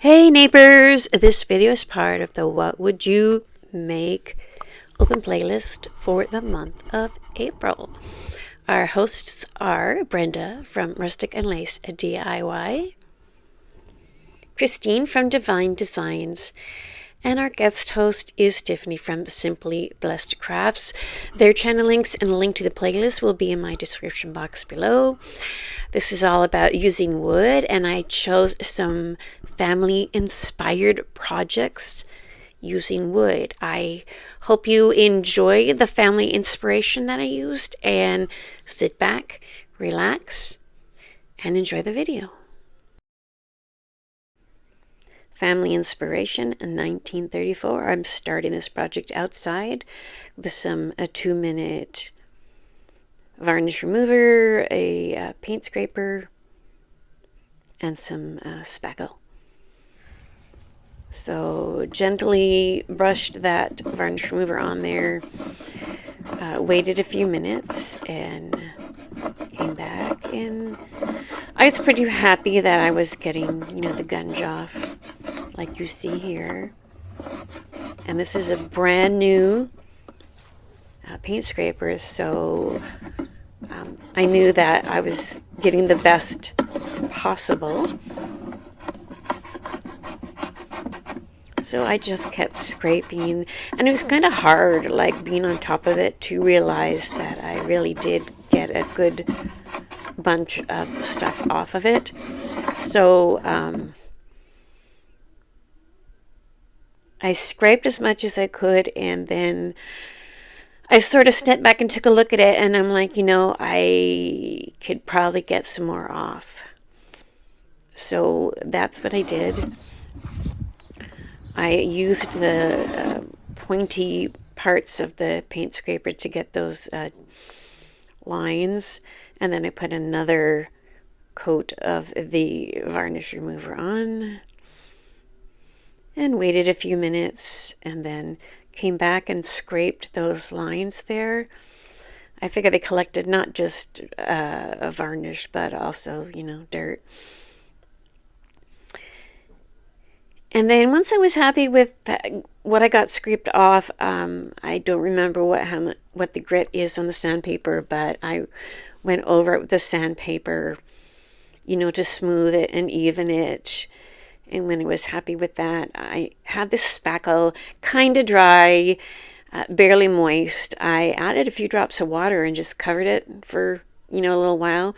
Hey neighbors! This video is part of the What Would You Make open playlist for the month of April. Our hosts are Brenda from Rustic and Lace DIY, Christine from Divine Designs, and our guest host is Tiffany from Simply Blessed Crafts. Their channel links and a link to the playlist will be in my description box below. This is all about using wood, and I chose some family-inspired projects using wood. I hope you enjoy the family inspiration that I used, and sit back, relax, and enjoy the video. Family inspiration in 1934. I'm starting this project outside with a 2-minute varnish remover, a paint scraper, and some spackle. So gently brushed that varnish remover on there, waited a few minutes, and came back, and I was pretty happy that I was getting, the gunge off, like you see here. And this is a brand new paint scraper, so I knew that I was getting the best possible. So I just kept scraping, and it was kind of hard, like being on top of it, to realize that I really did get a good bunch of stuff off of it. So I scraped as much as I could, and then I sort of stepped back and took a look at it, and I'm like, I could probably get some more off. So that's what I did. I used the pointy parts of the paint scraper to get those lines, and then I put another coat of the varnish remover on and waited a few minutes, and then came back and scraped those lines there. I figured they collected not just a varnish, but also, dirt. And then once I was happy with what I got scraped off, I don't remember what the grit is on the sandpaper, but I went over it with the sandpaper, to smooth it and even it. And when I was happy with that, I had this spackle, kind of dry, barely moist. I added a few drops of water and just covered it for, a little while.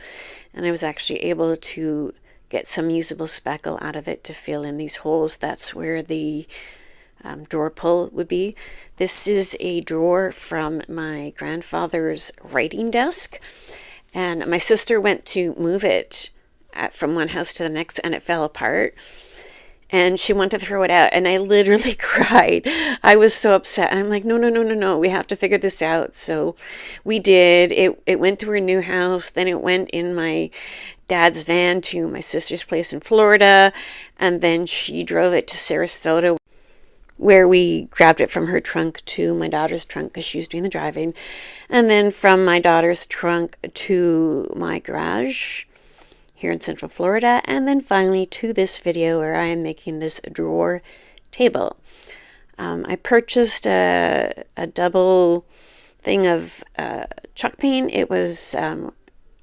And I was actually able to get some usable spackle out of it to fill in these holes. That's where the drawer pull would be. This is a drawer from my grandfather's writing desk, and my sister went to move it from one house to the next, and it fell apart, and she wanted to throw it out, and I literally cried. I was so upset, and I'm like, no, we have to figure this out. So we did. It went to her new house, then it went in my dad's van to my sister's place in Florida, and then she drove it to Sarasota, where we grabbed it from her trunk to my daughter's trunk because she was doing the driving, and then from my daughter's trunk to my garage here in Central Florida, and then finally to this video where I am making this drawer table. I purchased a double thing of chalk paint. It was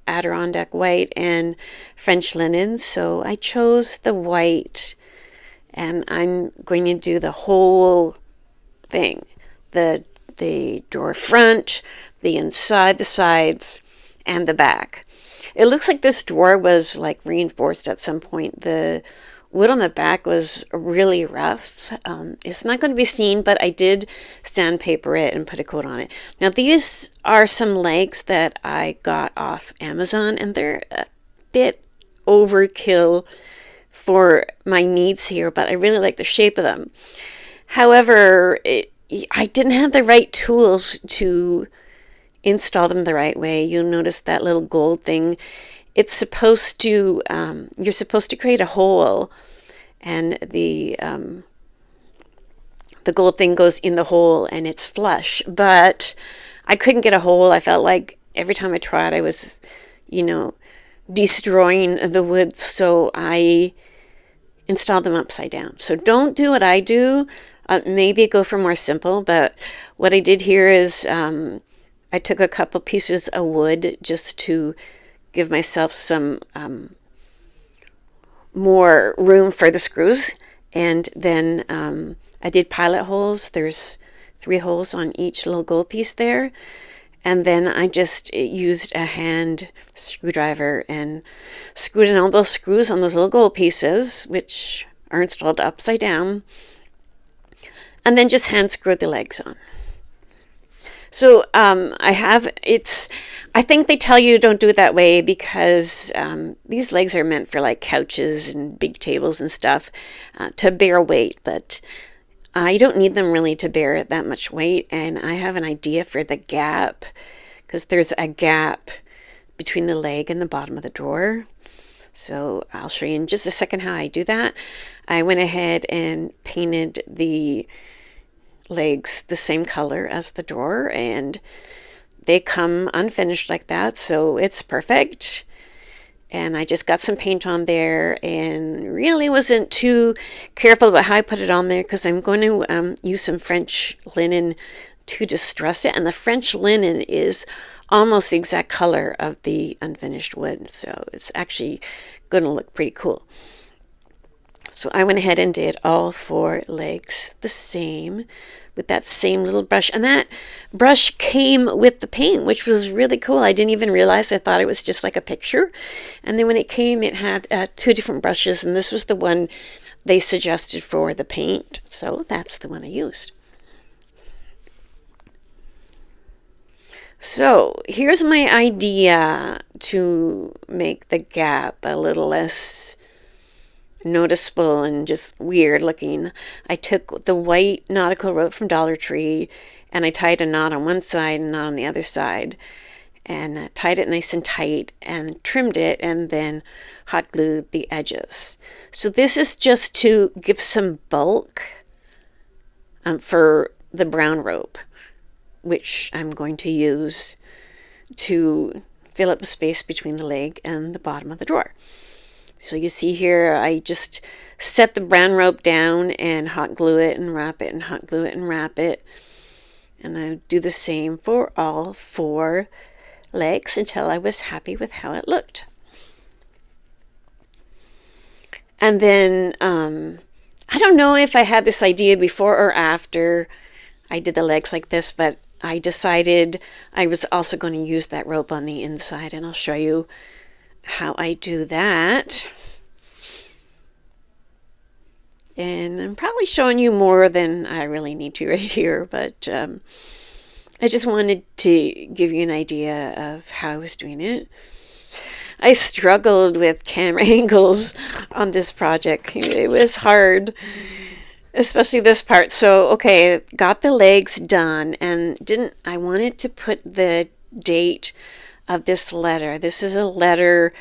Adirondack white and French linen, so I chose the white, and I'm going to do the whole thing, the drawer front, the inside, the sides, and the back. It looks like this drawer was like reinforced at some point. The wood on the back was really rough. It's not going to be seen, but I did sandpaper it and put a coat on it. Now these are some legs that I got off Amazon, and they're a bit overkill for my needs here, but I really like the shape of them. However, I didn't have the right tools to install them the right way. You'll notice that little gold thing. It's supposed to, you're supposed to create a hole, and the gold thing goes in the hole and it's flush, but I couldn't get a hole. I felt like every time I tried, I was, destroying the wood. So I install them upside down. So don't do what I do. Maybe go for more simple, but what I did here is I took a couple pieces of wood just to give myself some more room for the screws. And then I did pilot holes. There's 3 holes on each little gold piece there. And then I just used a hand screwdriver and screwed in all those screws on those little gold pieces, which are installed upside down. And then just hand screwed the legs on. So I think they tell you don't do it that way because these legs are meant for like couches and big tables and stuff to bear weight, but you don't need them really to bear that much weight. And I have an idea for the gap, because there's a gap between the leg and the bottom of the drawer. So I'll show you in just a second how I do that. I went ahead and painted the legs the same color as the drawer, and they come unfinished like that, so it's perfect. And I just got some paint on there and really wasn't too careful about how I put it on there, because I'm going to use some French linen to distress it. And the French linen is almost the exact color of the unfinished wood, so it's actually going to look pretty cool. So I went ahead and did all 4 legs the same with that same little brush. And that brush came with the paint, which was really cool. I didn't even realize. I thought it was just like a picture. And then when it came, it had 2 different brushes, and this was the one they suggested for the paint. So that's the one I used. So here's my idea to make the gap a little less noticeable and just weird looking. I took the white nautical rope from Dollar Tree and I tied a knot on one side and a knot on the other side, and tied it nice and tight and trimmed it, and then hot glued the edges. So this is just to give some bulk for the brown rope, which I'm going to use to fill up the space between the leg and the bottom of the drawer. So you see here, I just set the brown rope down and hot glue it and wrap it and hot glue it and wrap it. And I do the same for all 4 legs until I was happy with how it looked. And then, I don't know if I had this idea before or after I did the legs like this, but I decided I was also going to use that rope on the inside, and I'll show you how I do that. And I'm probably showing you more than I really need to right here, but I just wanted to give you an idea of how I was doing it. I struggled with camera angles on this project. It was hard, especially this part. So, okay, got the legs done, and I wanted to put the date of this letter. This is a letter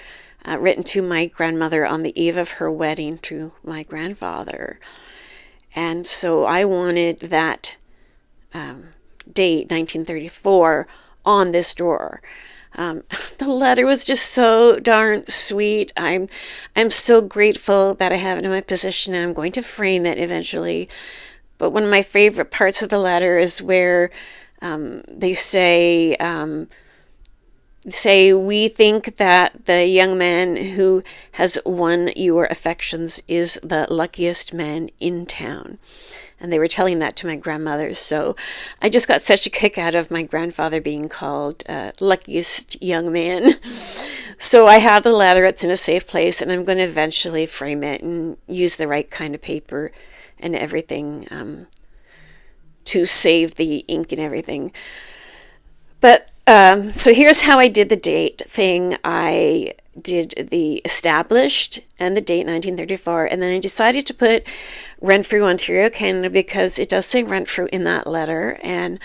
written to my grandmother on the eve of her wedding to my grandfather. And so I wanted that date, 1934, on this drawer. The letter was just so darn sweet. I'm so grateful that I have it in my possession. I'm going to frame it eventually. But one of my favorite parts of the letter is where they say, we think that the young man who has won your affections is the luckiest man in town. And they were telling that to my grandmother. So I just got such a kick out of my grandfather being called luckiest young man. So I have the letter. It's in a safe place, and I'm going to eventually frame it and use the right kind of paper and everything to save the ink and everything. But so here's how I did the date thing. I did the established and the date 1934, and then I decided to put Renfrew, Ontario, Canada, because it does say Renfrew in that letter, and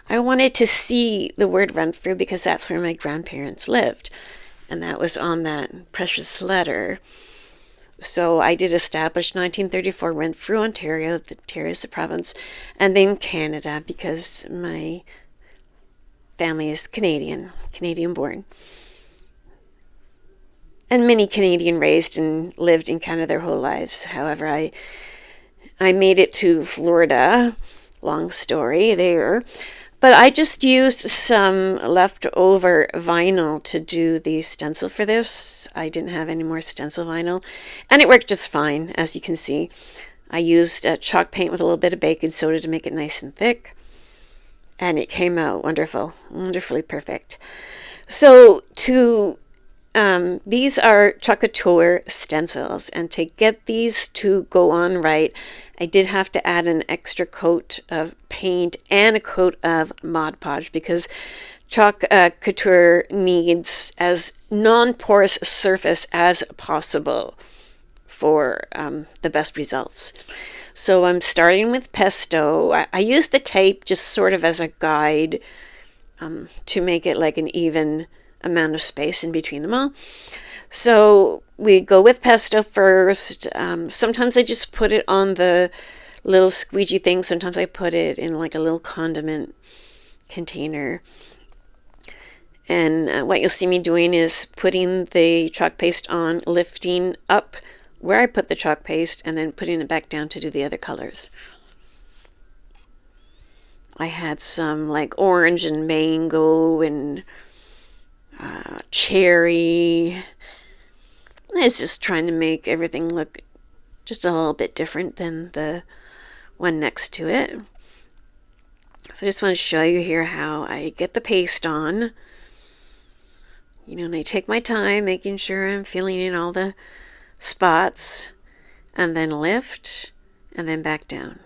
I wanted to see the word Renfrew because that's where my grandparents lived, and that was on that precious letter. So I did established 1934, Renfrew, Ontario. Ontario is the province, and then Canada because my family is Canadian born. and many Canadian raised and lived in Canada their whole lives. However, I made it to Florida, long story there, but I just used some leftover vinyl to do the stencil for this. I didn't have any more stencil vinyl, and it worked just fine, as you can see. I used chalk paint with a little bit of baking soda to make it nice and thick, and it came out wonderful, wonderfully perfect. So these are Chalk Couture stencils, and to get these to go on right, I did have to add an extra coat of paint and a coat of Mod Podge, because Chalk Couture needs as non-porous surface as possible for the best results. So I'm starting with pesto. I use the tape just sort of as a guide to make it like an even amount of space in between them all. So we go with pesto first. Sometimes I just put it on the little squeegee thing. Sometimes I put it in like a little condiment container. And what you'll see me doing is putting the chalk paste on, lifting up where I put the chalk paste, and then putting it back down to do the other colors. I had some like orange and mango and cherry. I was just trying to make everything look just a little bit different than the one next to it. So I just want to show you here how I get the paste on. You know, and I take my time making sure I'm filling in all the spots, and then lift, and then back down.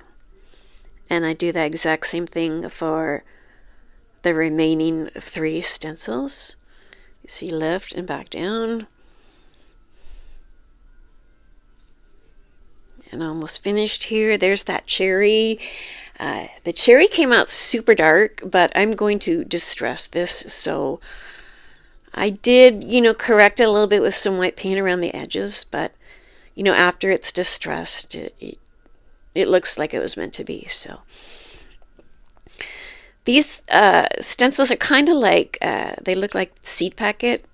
And I do the exact same thing for the remaining 3 stencils. You see, lift and back down. And almost finished here. There's that cherry. The cherry came out super dark, but I'm going to distress this. So I did, correct it a little bit with some white paint around the edges. But, after it's distressed, it looks like it was meant to be. So these stencils are kind of like, they look like seed packet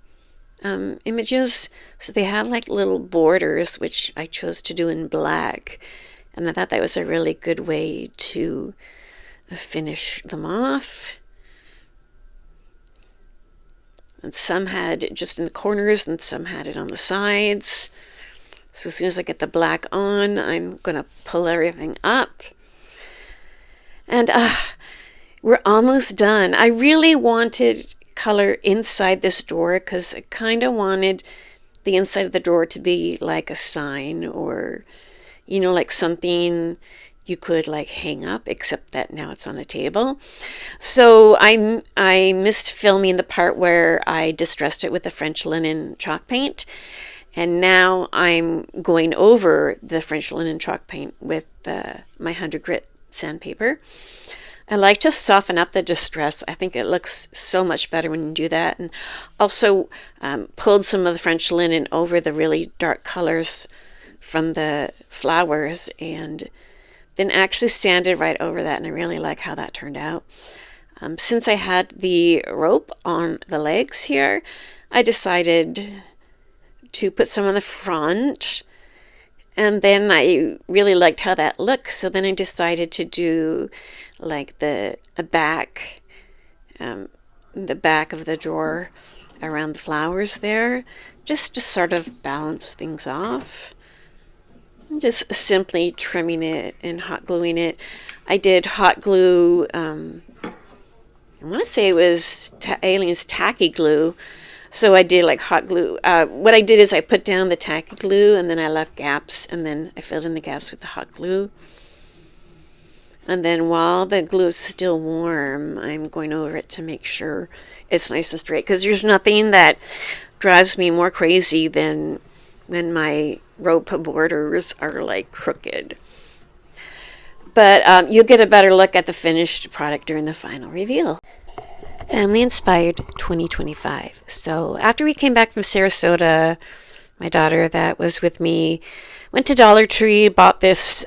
images. So they have like little borders, which I chose to do in black. And I thought that was a really good way to finish them off. And some had it just in the corners, and some had it on the sides. So as soon as I get the black on, I'm going to pull everything up. And we're almost done. I really wanted color inside this drawer because I kind of wanted the inside of the drawer to be like a sign, or, like something you could like hang up, except that now it's on a table. So I missed filming the part where I distressed it with the French linen chalk paint. And now I'm going over the French linen chalk paint with my 100 grit sandpaper. I like to soften up the distress. I think it looks so much better when you do that. And also pulled some of the French linen over the really dark colors from the flowers, and then actually sanded right over that. And I really like how that turned out. Since I had the rope on the legs here, I decided to put some on the front. And then I really liked how that looked. So then I decided to do like the back of the drawer around the flowers there, just to sort of balance things off. Just simply trimming it and hot gluing it. I did hot glue, I want to say it was Alien's tacky glue. So I did like hot glue. What I did is I put down the tacky glue, and then I left gaps, and then I filled in the gaps with the hot glue. And then while the glue is still warm, I'm going over it to make sure it's nice and straight, because there's nothing that drives me more crazy than when my rope borders are like crooked. But you'll get a better look at the finished product during the final reveal. Family Inspired 2025. So after we came back from Sarasota, my daughter that was with me went to Dollar Tree, bought this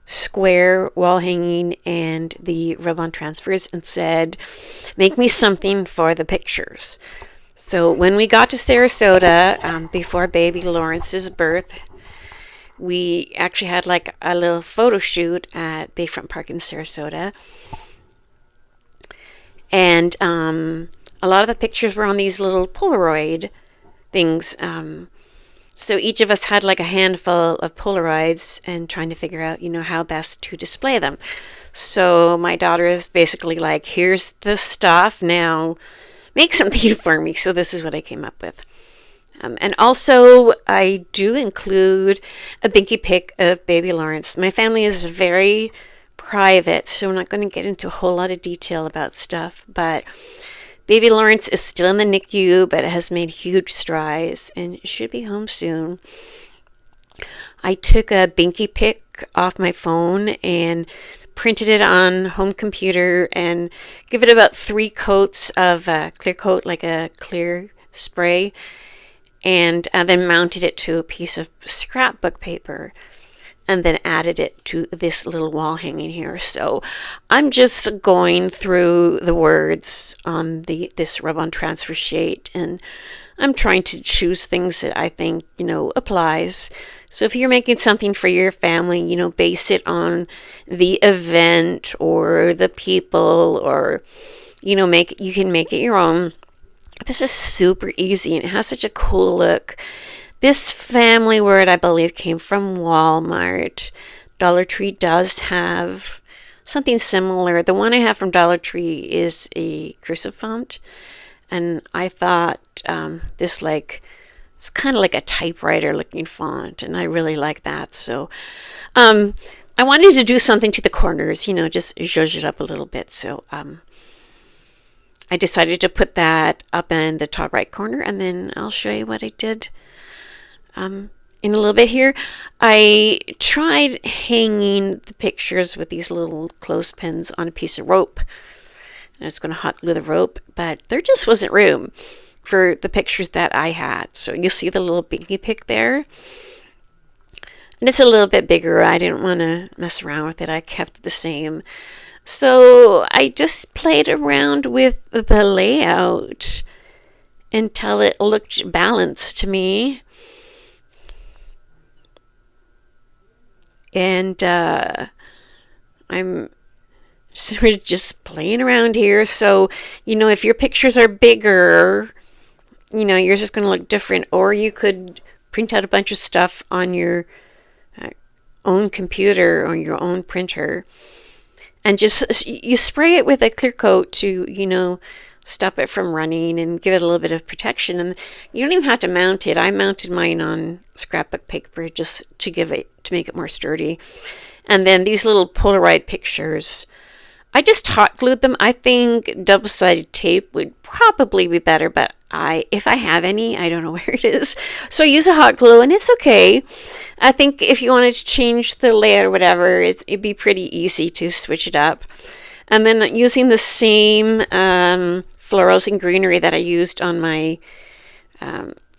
square wall hanging and the rub-on transfers, and said, make me something for the pictures. So when we got to Sarasota, before baby Lawrence's birth, we actually had like a little photo shoot at Bayfront Park in Sarasota. And a lot of the pictures were on these little Polaroid things. So each of us had like a handful of Polaroids and trying to figure out, how best to display them. So my daughter is basically like, here's the stuff, now make something for me. So this is what I came up with. And also, I do include a binky pic of baby Lawrence. My family is very private, so I'm not going to get into a whole lot of detail about stuff, but baby Lawrence is still in the NICU, but has made huge strides and should be home soon. I took a binky pic off my phone and printed it on home computer and give it about 3 coats of clear coat, like a clear spray, and then mounted it to a piece of scrapbook paper and then added it to this little wall hanging here. So I'm just going through the words on this rub-on transfer sheet, and I'm trying to choose things that I think, applies. So if you're making something for your family, base it on the event or the people, or, you can make it your own. This is super easy, and it has such a cool look. This family word, I believe, came from Walmart. Dollar Tree does have something similar. The one I have from Dollar Tree is a cursive font, and I thought this it's kind of like a typewriter looking font, and I really like that. So I wanted to do something to the corners, just zhuzh it up a little bit. So I decided to put that up in the top right corner, and then I'll show you what I did in a little bit here. I tried hanging the pictures with these little clothespins on a piece of rope. I was going to hot glue the rope, but there just wasn't room for the pictures that I had. So you see the little binky pic there? And it's a little bit bigger. I didn't want to mess around with it. I kept it the same. So I just played around with the layout until it looked balanced to me. And I'm sort of just playing around here. So, if your pictures are bigger, yours is going to look different. Or you could print out a bunch of stuff on your own computer or your own printer. And just, you spray it with a clear coat to, stop it from running and give it a little bit of protection. And you don't even have to mount it. I mounted mine on scrapbook paper just to make it more sturdy. And then these little Polaroid pictures, I just hot glued them. I think double-sided tape would probably be better, but if I have any, I don't know where it is. So I use a hot glue, and it's okay. I think if you wanted to change the layout or whatever, it'd be pretty easy to switch it up. And then using the same florals and greenery that I used on my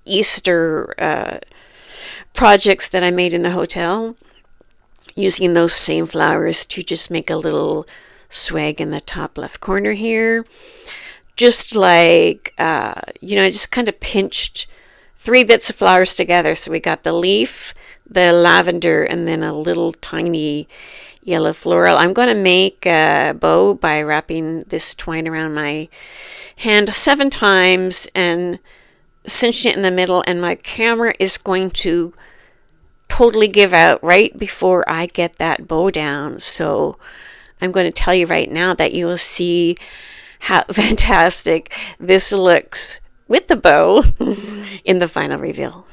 Easter projects that I made in the hotel, using those same flowers to just make a little swag in the top left corner here. Just like, I just kind of pinched 3 bits of flowers together. So we got the leaf, the lavender, and then a little tiny yellow floral. I'm going to make a bow by wrapping this twine around my hand 7 times and cinching it in the middle. And my camera is going to totally give out right before I get that bow down. So I'm going to tell you right now that you will see how fantastic this looks with the bow in the final reveal.